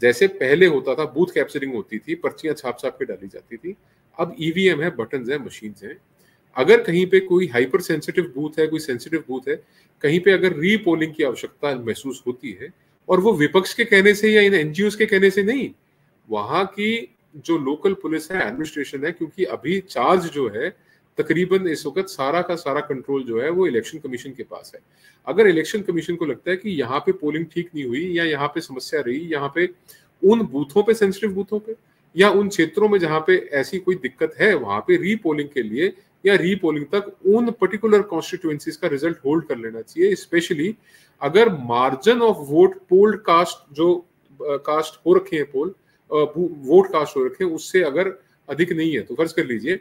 जैसे पहले होता था, बूथ कैप्चरिंग होती थी, पर्चियां छाप छाप के डाली जाती थी, अब ईवीएम है, बटन है, मशीन है। अगर कहीं पे कोई हाइपर सेंसिटिव बूथ है, कोई सेंसिटिव बूथ है, कहीं पे अगर रीपोलिंग की आवश्यकता महसूस होती है, और वो विपक्ष के कहने से या इन एनजीओ के कहने से नहीं, वहां की जो लोकल पुलिस है, एडमिनिस्ट्रेशन है, क्योंकि अभी चार्ज जो है तकरीबन इस वक्त सारा का सारा कंट्रोल जो है वो इलेक्शन कमीशन के पास है। अगर इलेक्शन कमीशन को लगता है कि यहाँ पे पोलिंग ठीक नहीं हुई, या यहाँ पे समस्या रही, यहाँ पे उन बूथों पे, सेंसिटिव बूथों पे, या उन क्षेत्रों में जहां पे ऐसी कोई दिक्कत है, वहां पे रीपोलिंग के लिए या रीपोलिंग तक उन पर्टिकुलर कॉन्स्टिट्यूएंसीज का रिजल्ट होल्ड कर लेना चाहिए। स्पेशली अगर margin of vote polled cast, जो कास्ट हो रखे हैं, पोल वोट कास्ट हो रखे हैं, उससे अगर अधिक नहीं है, तो फर्ज कर लीजिए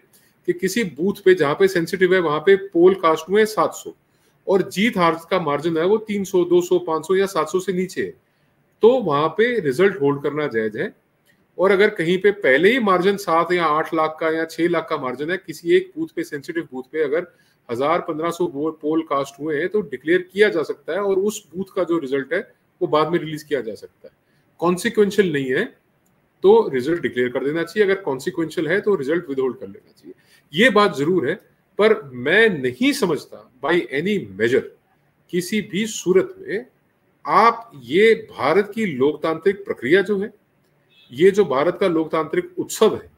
कि किसी बूथ पे जहां पे सेंसिटिव है वहां पे पोल कास्ट हुए 700 और जीत हार का मार्जिन है वो 300, 200, 500 या 700 से नीचे है, तो वहां पे रिजल्ट होल्ड करना जायज है। और अगर कहीं पे पहले ही मार्जिन 7 या 8 लाख का या 6 लाख का मार्जिन है, किसी एक बूथ पे, सेंसिटिव बूथ पे अगर 1000-1500 पोल कास्ट हुए हैं, तो डिक्लेयर किया जा सकता है, और उस बूथ का जो रिजल्ट है वो बाद में रिलीज किया जा सकता है। कॉन्सिक्वेंशियल नहीं है तो रिजल्ट डिक्लेयर कर देना चाहिए, अगर कॉन्सिक्वेंशियल है तो रिजल्ट विदहोल्ड कर लेना चाहिए। ये बात जरूर है, पर मैं नहीं समझता बाय एनी मेजर किसी भी सूरत में आप ये भारत की लोकतांत्रिक प्रक्रिया जो है, ये जो भारत का लोकतांत्रिक उत्सव है,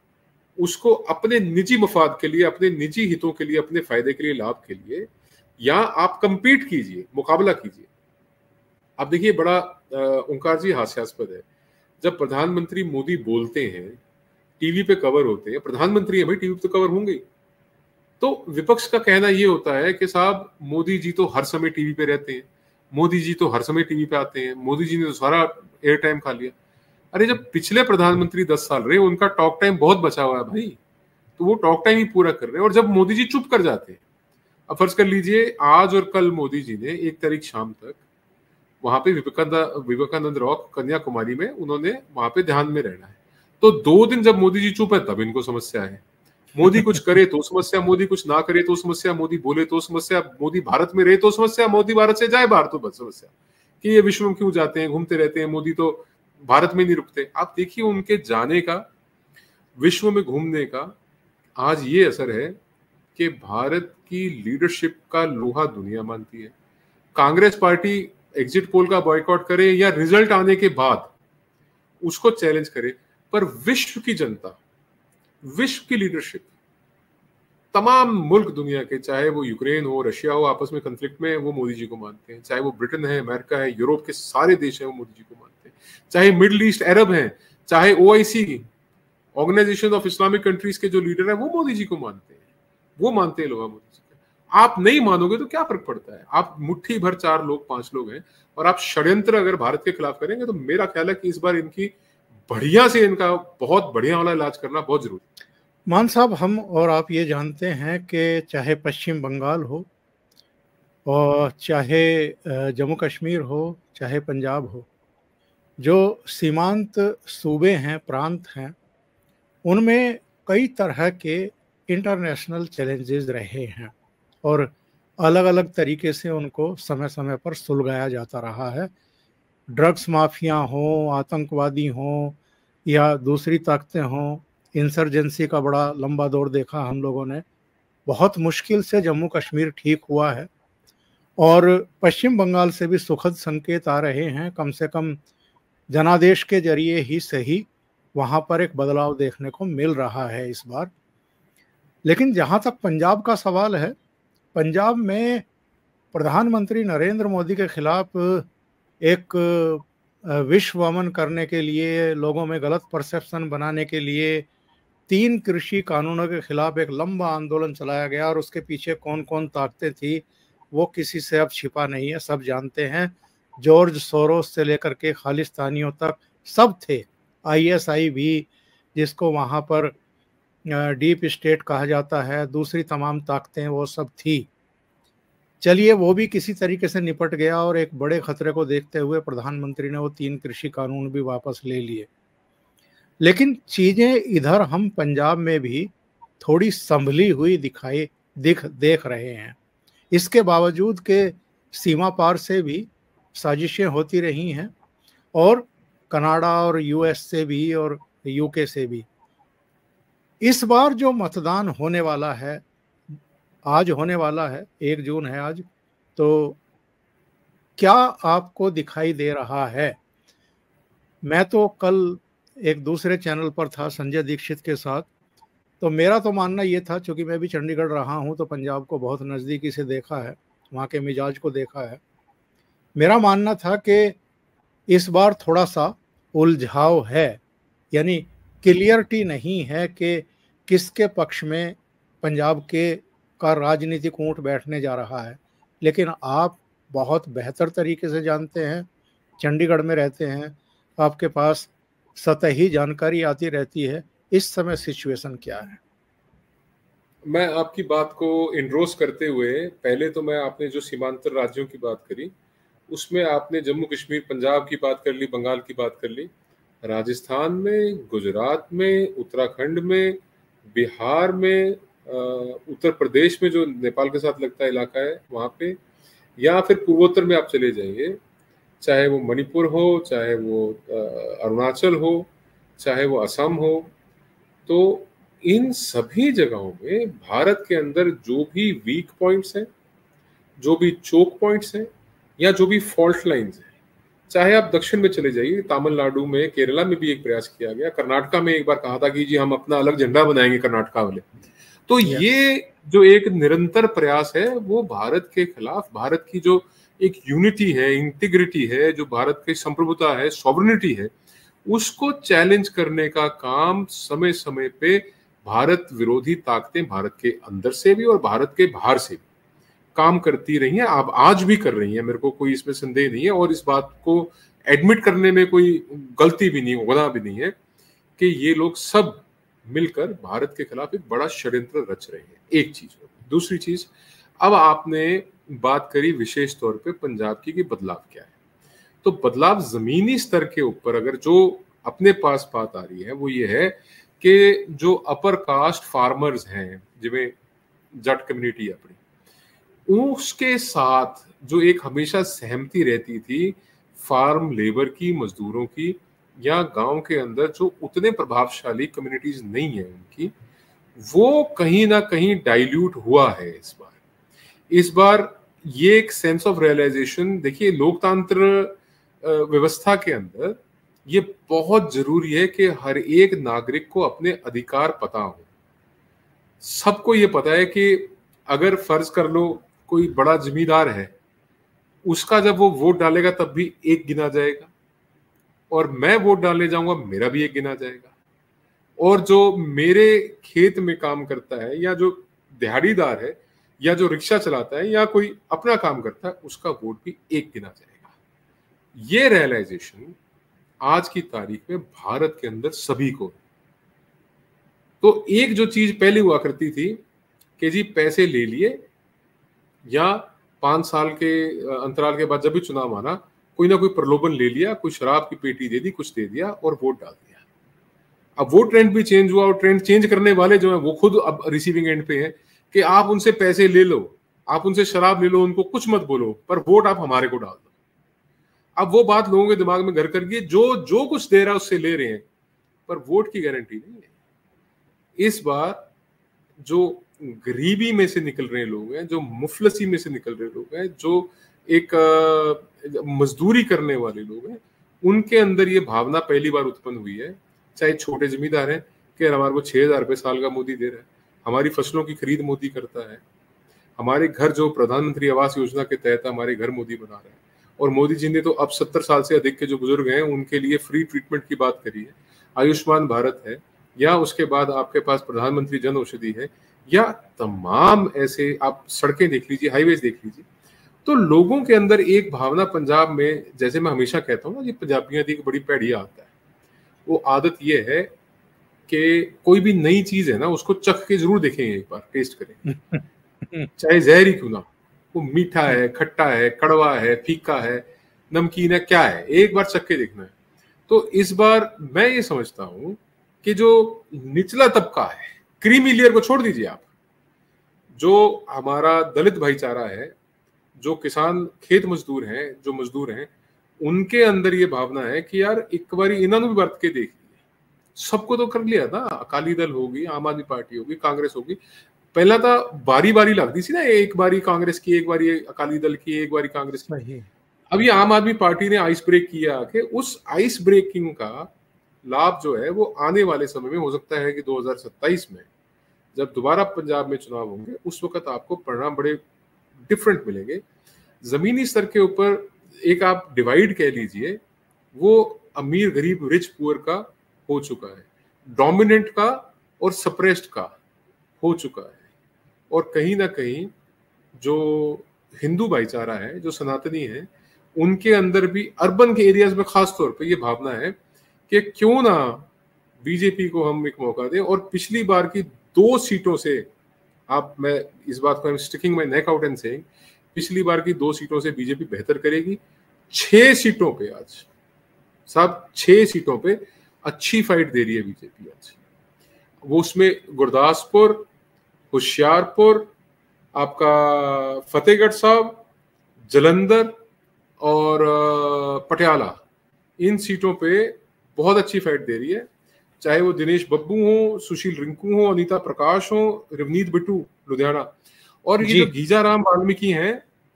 उसको अपने निजी मफाद के लिए, अपने निजी हितों के लिए, अपने फायदे के लिए, लाभ के लिए, या आप कंपीट कीजिए, मुकाबला कीजिए। अब देखिए, बड़ा ओंकार जी हास्यास्पद है, जब प्रधानमंत्री मोदी बोलते हैं, टीवी पे कवर होते हैं, प्रधानमंत्री है भाई, टीवी पे तो कवर होंगे, तो विपक्ष का कहना ये होता है कि साहब मोदी जी तो हर समय टीवी पे रहते हैं, मोदी जी तो हर समय टीवी पे आते हैं, मोदी जी ने तो सारा एयर टाइम खा लिया। अरे जब पिछले प्रधानमंत्री 10 साल रहे, उनका टॉक टाइम बहुत बचा हुआ है भाई, तो वो टॉक टाइम ही पूरा कर रहे हैं। और जब मोदी जी चुप कर जाते हैं, अब फर्ज कर लीजिए आज और कल मोदी जी ने 1 तारीख शाम तक वहां पे विवेकानंद रॉक कन्याकुमारी में उन्होंने वहां पे ध्यान में रहना है, तो 2 दिन जब मोदी जी चुप है तब इनको समस्या है। मोदी कुछ करे तो समस्या, मोदी कुछ ना करे तो समस्या, मोदी बोले तो समस्या, मोदी भारत में रहे तो समस्या, मोदी भारत से जाए बाहर तो बस समस्या, कि ये विश्व में क्यों जाते हैं, घूमते रहते हैं, मोदी तो भारत में नहीं रुकते। आप देखिए उनके जाने का, विश्व में घूमने का आज ये असर है कि भारत की लीडरशिप का लोहा दुनिया मानती है। कांग्रेस पार्टी एग्जिट पोल का बॉयकॉट करे या रिजल्ट आने के बाद उसको चैलेंज करे, पर विश्व की जनता, विश्व की लीडरशिप, तमाम मुल्क दुनिया के, चाहे वो यूक्रेन हो, रशिया हो, आपस में कॉन्फ्लिक्ट में, वो मोदी जी को मानते हैं। चाहे वो ब्रिटेन है, अमेरिका है, यूरोप के सारे देश हैं, वो मोदी जी को मानते हैं। चाहे मिडिल ईस्ट अरब हैं, चाहे OIC, organisation of Islamic countries के जो लीडर है, वो मोदी जी को मानते हैं, वो मानते हैं लोग मोदी जी को। आप नहीं मानोगे तो क्या फर्क पड़ता है? आप मुट्ठी भर 4 लोग, 5 लोग हैं, और आप षड्यंत्र अगर भारत के खिलाफ करेंगे, तो मेरा ख्याल है कि इस बार इनकी बढ़िया से, इनका बहुत बढ़िया वाला इलाज करना बहुत जरूरी है। मान साहब, हम और आप ये जानते हैं कि चाहे पश्चिम बंगाल हो, और चाहे जम्मू कश्मीर हो, चाहे पंजाब हो, जो सीमांत सूबे हैं, प्रांत हैं, उनमें कई तरह के इंटरनेशनल चैलेंजेस रहे हैं, और अलग अलग तरीके से उनको समय समय पर सुलझाया जाता रहा है। ड्रग्स माफिया हों, आतंकवादी हों, या दूसरी ताकतें हों, इंसर्जेंसी का बड़ा लंबा दौर देखा हम लोगों ने। बहुत मुश्किल से जम्मू कश्मीर ठीक हुआ है, और पश्चिम बंगाल से भी सुखद संकेत आ रहे हैं। कम से कम जनादेश के जरिए ही सही वहां पर एक बदलाव देखने को मिल रहा है इस बार। लेकिन जहां तक पंजाब का सवाल है, पंजाब में प्रधानमंत्री नरेंद्र मोदी के खिलाफ एक विश्व वमन करने के लिए, लोगों में गलत परसेप्शन बनाने के लिए 3 कृषि कानूनों के खिलाफ एक लंबा आंदोलन चलाया गया, और उसके पीछे कौन कौन ताकतें थी वो किसी से अब छिपा नहीं है, सब जानते हैं। जॉर्ज सोरोस से लेकर के खालिस्तानियों तक सब थे। आईएसआई भी, जिसको वहाँ पर डीप स्टेट कहा जाता है, दूसरी तमाम ताकतें, वो सब थी। चलिए, वो भी किसी तरीके से निपट गया, और एक बड़े खतरे को देखते हुए प्रधानमंत्री ने वो 3 कृषि कानून भी वापस ले लिए। लेकिन चीजें इधर हम पंजाब में भी थोड़ी संभली हुई देख रहे हैं। इसके बावजूद के सीमा पार से भी साजिशें होती रही हैं, और कनाडा और यूएस से भी और यूके से भी। इस बार जो मतदान होने वाला है, आज होने वाला है, 1 जून है आज, तो क्या आपको दिखाई दे रहा है? मैं तो कल एक दूसरे चैनल पर था संजय दीक्षित के साथ, तो मेरा तो मानना ये था, चूंकि मैं भी चंडीगढ़ रहा हूँ तो पंजाब को बहुत नज़दीकी से देखा है, वहाँ के मिजाज को देखा है। मेरा मानना था कि इस बार थोड़ा सा उलझाव है, यानी क्लियरिटी नहीं है कि किसके पक्ष में पंजाब के का राजनीतिक ऊंट बैठने जा रहा है। लेकिन आप बहुत बेहतर तरीके से जानते हैं, चंडीगढ़ में रहते हैं, आपके पास सतही जानकारी आती रहती है। इस समय सिचुएशन क्या है? मैं आपकी बात को इंड्रोस करते हुए, पहले तो मैं, आपने जो सीमांतर राज्यों की बात करी उसमें आपने जम्मू कश्मीर, पंजाब की बात कर ली, बंगाल की बात कर ली, राजस्थान में, गुजरात में, उत्तराखंड में, बिहार में, उत्तर प्रदेश में जो नेपाल के साथ लगता इलाका है वहाँ पे, या फिर पूर्वोत्तर में आप चले जाइए, चाहे वो मणिपुर हो, चाहे वो अरुणाचल हो, चाहे वो असम हो, तो इन सभी जगहों में भारत के अंदर जो भी वीक पॉइंट्स हैं, जो भी चोक पॉइंट्स हैं, या जो भी फॉल्ट लाइंस हैं, चाहे आप दक्षिण में चले जाइए, तमिलनाडु में, केरला में भी एक प्रयास किया गया, कर्नाटका में एक बार कहा था कि जी हम अपना अलग झंडा बनाएंगे कर्नाटका वाले। तो ये जो एक निरंतर प्रयास है वो भारत के खिलाफ, भारत की जो एक यूनिटी है, इंटीग्रिटी है, जो भारत की संप्रभुता है, सॉवरेनिटी है, उसको चैलेंज करने का काम समय समय पे भारत विरोधी ताकतें भारत के अंदर से भी और भारत के बाहर से भी काम करती रही हैं, अब आज भी कर रही हैं, मेरे को कोई इसमें संदेह नहीं है। और इस बात को एडमिट करने में कोई गलती भी नहीं, गुनाह भी नहीं है कि ये लोग सब मिलकर भारत के खिलाफ एक बड़ा षड्यंत्र रच रहे हैं। एक चीज। दूसरी चीज, अब आपने बात करी विशेष तौर पे पंजाब की कि बदलाव क्या है, तो बदलाव जमीनी स्तर के ऊपर अगर जो अपने पास बात आ रही है वो ये है कि जो अपर कास्ट फार्मर्स हैं, जिन्हें जट कम्युनिटी है अपनी, उसके साथ जो एक हमेशा सहमति रहती थी फार्म लेबर की, मजदूरों की, या गांव के अंदर जो उतने प्रभावशाली कम्युनिटीज नहीं है उनकी, वो कहीं ना कहीं डाइल्यूट हुआ है इस बार ये एक सेंस ऑफ रियलाइजेशन, देखिए लोकतंत्र व्यवस्था के अंदर ये बहुत जरूरी है कि हर एक नागरिक को अपने अधिकार पता हो। सबको ये पता है कि अगर फर्ज कर लो कोई बड़ा जमींदार है, उसका जब वो वोट डालेगा तब भी एक गिना जाएगा, और मैं वोट डालने जाऊंगा मेरा भी एक गिना जाएगा, और जो मेरे खेत में काम करता है, या जो दिहाड़ीदार है, या जो रिक्शा चलाता है, या कोई अपना काम करता है, उसका वोट भी एक गिना जाएगा। ये रियलाइजेशन आज की तारीख में भारत के अंदर सभी को। तो एक जो चीज पहले हुआ करती थी कि जी पैसे ले लिए, या 5 साल के अंतराल के बाद जब भी चुनाव आना, कोई ना कोई प्रलोभन ले लिया, कोई शराब की पेटी दे दी, कुछ दे दिया और वोट डाल दिया। अब वो ट्रेंड भी चेंज हुआ, और ट्रेंड चेंज करने वाले जो है वो खुद अब रिसीविंग एंड पे है कि आप उनसे पैसे ले लो, आप उनसे शराब ले लो, उनको कुछ मत बोलो, पर वोट आप हमारे को डाल दो। अब वो बात लोगों के दिमाग में घर कर गई, जो कुछ दे रहा है उससे ले रहे हैं, पर वोट की गारंटी नहीं है। इस बार जो गरीबी में से निकल रहे लोग हैं, जो मुफलसी में से निकल रहे लोग हैं, जो एक मजदूरी करने वाले लोग हैं, उनके अंदर ये भावना पहली बार उत्पन्न हुई है, चाहे छोटे जमींदार हैं कि हमारे को 6,000 रुपये साल का मोदी दे रहा है, हमारी फसलों की खरीद मोदी करता है, हमारे घर जो प्रधानमंत्री आवास योजना के तहत हमारे घर मोदी बना रहे हैं, और मोदी जी ने तो अब 70 साल से अधिक के जो बुजुर्ग हैं उनके लिए फ्री ट्रीटमेंट की बात करी है, आयुष्मान भारत है, या उसके बाद आपके पास प्रधानमंत्री जन औषधि है, या तमाम ऐसे आप सड़कें देख लीजिए, हाईवेज देख लीजिए। तो लोगों के अंदर एक भावना पंजाब में, जैसे मैं हमेशा कहता हूँ ना, ये पंजाबियों की बड़ी भैड़ी आदत है। वो आदत ये है कि कोई भी नई चीज है ना उसको चख के जरूर देखेंगे, एक बार टेस्ट करेंगे, चाहे जहर ही क्यों ना, वो मीठा है, खट्टा है, कड़वा है, फीका है, नमकीन है, क्या है, एक बार चख के देखना है। तो इस बार मैं ये समझता हूं कि जो निचला तबका है, क्रीमी लेयर को छोड़ दीजिए आप, जो हमारा दलित भाईचारा है, जो किसान खेत मजदूर हैं, जो मजदूर हैं, उनके अंदर ये भावना है कि यार एक बार इन्होंने भी वर्त के देख लिया, सबको तो कर लिया था, अकाली दल होगी, आम आदमी पार्टी होगी, कांग्रेस होगी, पहला तो बारी बारी लगती थी ना, एक बारी कांग्रेस की, एक बारी अकाली दल की, एक बारी कांग्रेस की। अब ये आम आदमी पार्टी ने आइस ब्रेक किया कि उस आइस ब्रेकिंग का लाभ जो है वो आने वाले समय में हो सकता है कि 2027 में जब दोबारा पंजाब में चुनाव होंगे उस वक्त आपको परिणाम बड़े डिफरेंट मिलेंगे। जमीनी स्तर के ऊपर एक आप डिवाइड कह लीजिए, वो अमीर गरीब रिच पुअर का हो चुका है, डोमिनेंट का और सप्रेस्ड का हो चुका है, और कहीं ना कहीं जो हिंदू भाईचारा है, जो सनातनी है, उनके अंदर भी अर्बन के एरियाज में खास तौर पे ये भावना है कि क्यों ना बीजेपी को हम एक मौका दें। और पिछली बार की 2 सीटों से आप, मैं इस बात को sticking my neck out and saying, पिछली बार की 2 सीटों से बीजेपी बेहतर करेगी। 6 सीटों पे आज साहब, 6 सीटों पे अच्छी फाइट दे रही है बीजेपी आज। वो उसमें गुरदासपुर, होशियारपुर, आपका फतेहगढ़ साहब, जलंधर और पटियाला, इन सीटों पे बहुत अच्छी फाइट दे रही है। चाहे वो दिनेश बब्बू हो, सुशील रिंकू हो, अनीता प्रकाश हो, रवनीत बिट्टू लुधियाना, और ये जो गीजाराम वाल्मीकि हैं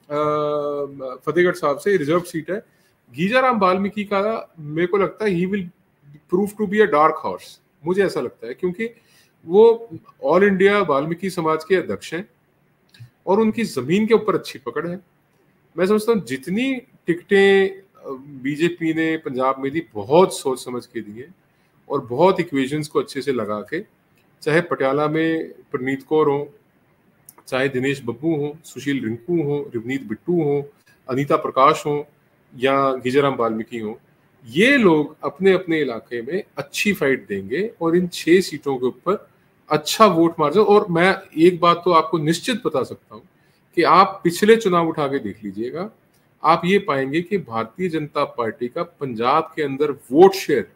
फतेहगढ़ साहब से रिजर्व सीट है। गीजाराम वाल्मीकि का मेरे को लगता है he will prove to be a dark horse, मुझे ऐसा लगता है, क्योंकि वो ऑल इंडिया वाल्मीकि समाज के अध्यक्ष हैं और उनकी जमीन के ऊपर अच्छी पकड़ है। मैं समझता हूँ जितनी टिकटें बीजेपी ने पंजाब में दी, बहुत सोच समझ के दी है और बहुत इक्वेशंस को अच्छे से लगा के, चाहे पटियाला में प्रनीत कौर हो, चाहे दिनेश बब्बू हो, सुशील रिंकू हो, रवनीत बिट्टू हो, अनीता प्रकाश हो या गीजाराम वाल्मीकि हो, ये लोग अपने अपने इलाके में अच्छी फाइट देंगे और इन 6 सीटों के ऊपर अच्छा वोट मार्जिन। और मैं एक बात तो आपको निश्चित बता सकता हूं कि आप पिछले चुनाव उठा के देख लीजिएगा, आप ये पाएंगे कि भारतीय जनता पार्टी का पंजाब के अंदर वोट शेयर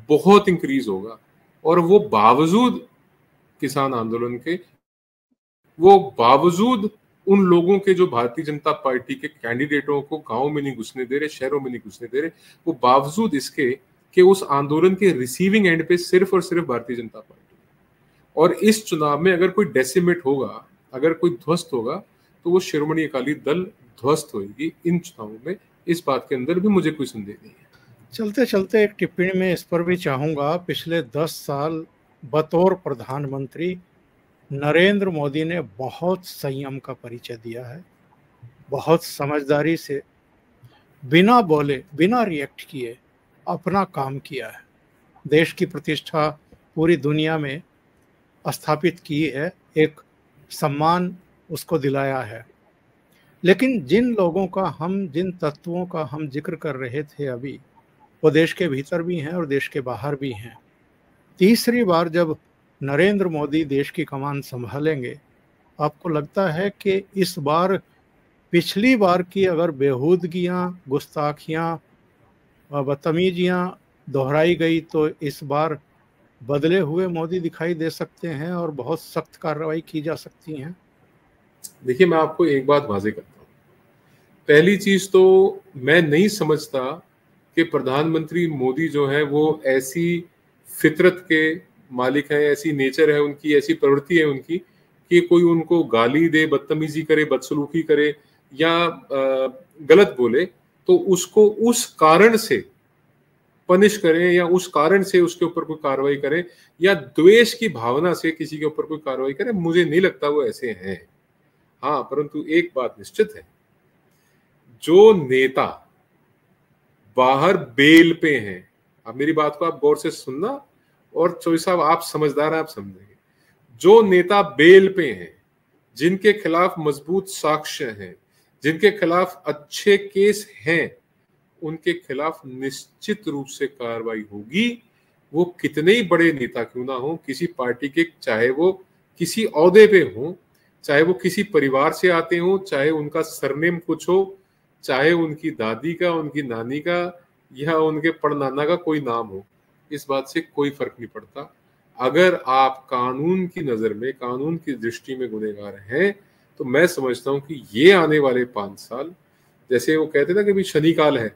बहुत इंक्रीज होगा, और वो बावजूद किसान आंदोलन के, वो बावजूद उन लोगों के जो भारतीय जनता पार्टी के कैंडिडेटों को गांव में नहीं घुसने दे रहे, शहरों में नहीं घुसने दे रहे, वो बावजूद इसके कि उस आंदोलन के रिसीविंग एंड पे सिर्फ और सिर्फ भारतीय जनता पार्टी। और इस चुनाव में अगर कोई डेसिमेट होगा, अगर कोई ध्वस्त होगा, तो वो शिरोमणि अकाली दल ध्वस्त होगी इन चुनावों में। इस बात के अंदर भी मुझे कोई संदेह नहीं है। चलते चलते एक टिप्पणी में इस पर भी चाहूंगा, पिछले 10 साल बतौर प्रधानमंत्री नरेंद्र मोदी ने बहुत संयम का परिचय दिया है, बहुत समझदारी से, बिना बोले, बिना रिएक्ट किए अपना काम किया है, देश की प्रतिष्ठा पूरी दुनिया में स्थापित की है, एक सम्मान उसको दिलाया है। लेकिन जिन लोगों का हम, जिन तत्वों का हम जिक्र कर रहे थे अभी, वो देश के भीतर भी हैं और देश के बाहर भी हैं। तीसरी बार जब नरेंद्र मोदी देश की कमान संभालेंगे, आपको लगता है कि इस बार पिछली बार की अगर बेहूदगियाँ, गुस्ताखियाँ, बदतमीजियाँ दोहराई गई, तो इस बार बदले हुए मोदी दिखाई दे सकते हैं और बहुत सख्त कार्रवाई की जा सकती हैं? देखिए, मैं आपको एक बात वाज़ेह करता हूँ। पहली चीज तो मैं नहीं समझता कि प्रधानमंत्री मोदी जो है वो ऐसी फितरत के मालिक हैं, ऐसी नेचर है उनकी, ऐसी प्रवृत्ति है उनकी कि कोई उनको गाली दे, बदतमीजी करे, बदसलूकी करे या गलत बोले तो उसको उस कारण से पनिश करें या उस कारण से उसके ऊपर कोई कार्रवाई करें या द्वेष की भावना से किसी के ऊपर कोई कार्रवाई करें, मुझे नहीं लगता वो ऐसे हैं। हाँ, परंतु एक बात निश्चित है, जो नेता बाहर बेल पे हैं, अब मेरी बात को आप गौर से सुनना, और चौधरी साहब आप समझदार हैं, आप समझेंगे, जो नेता बेल पे हैं, जिनके खिलाफ मजबूत साक्ष्य हैं, जिनके खिलाफ अच्छे केस हैं, उनके खिलाफ निश्चित रूप से कार्रवाई होगी। वो कितने ही बड़े नेता क्यों ना हो, किसी पार्टी के, चाहे वो किसी ओहदे पे हो, चाहे वो किसी परिवार से आते हो, चाहे उनका सरनेम कुछ हो, चाहे उनकी दादी का, उनकी नानी का या उनके पड़नाना का कोई नाम हो, इस बात से कोई फर्क नहीं पड़ता। अगर आप कानून की नजर में, कानून की दृष्टि में गुनहगार हैं, तो मैं समझता हूं कि ये आने वाले 5 साल, जैसे वो कहते ना कि भी शनिकाल है,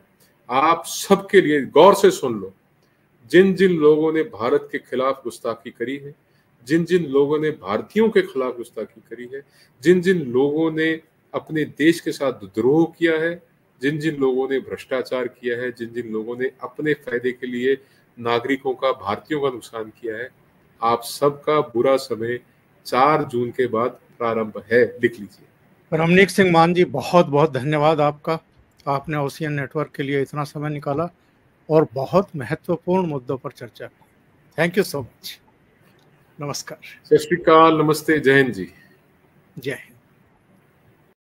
आप सबके लिए गौर से सुन लो। जिन जिन लोगों ने भारत के खिलाफ गुस्ताखी करी है, जिन जिन लोगों ने भारतीयों के खिलाफ गुस्ताखी करी है, जिन जिन लोगों ने अपने देश के साथ द्रोह किया है, जिन जिन लोगों ने भ्रष्टाचार किया है, जिन जिन लोगों ने अपने फायदे के लिए नागरिकों का, भारतीयों का नुकसान किया है, आप सबका बुरा समय 4 जून के बाद प्रारंभ है, लिख लीजिए। रमनीक सिंह मान जी, बहुत बहुत धन्यवाद आपका। आपने ओशियन नेटवर्क के लिए इतना समय निकाला और बहुत महत्वपूर्ण मुद्दों पर चर्चा की। Thank you so much. नमस्कार। सत श्री अकाल, नमस्ते, जय हिंद जी। जय हिंद।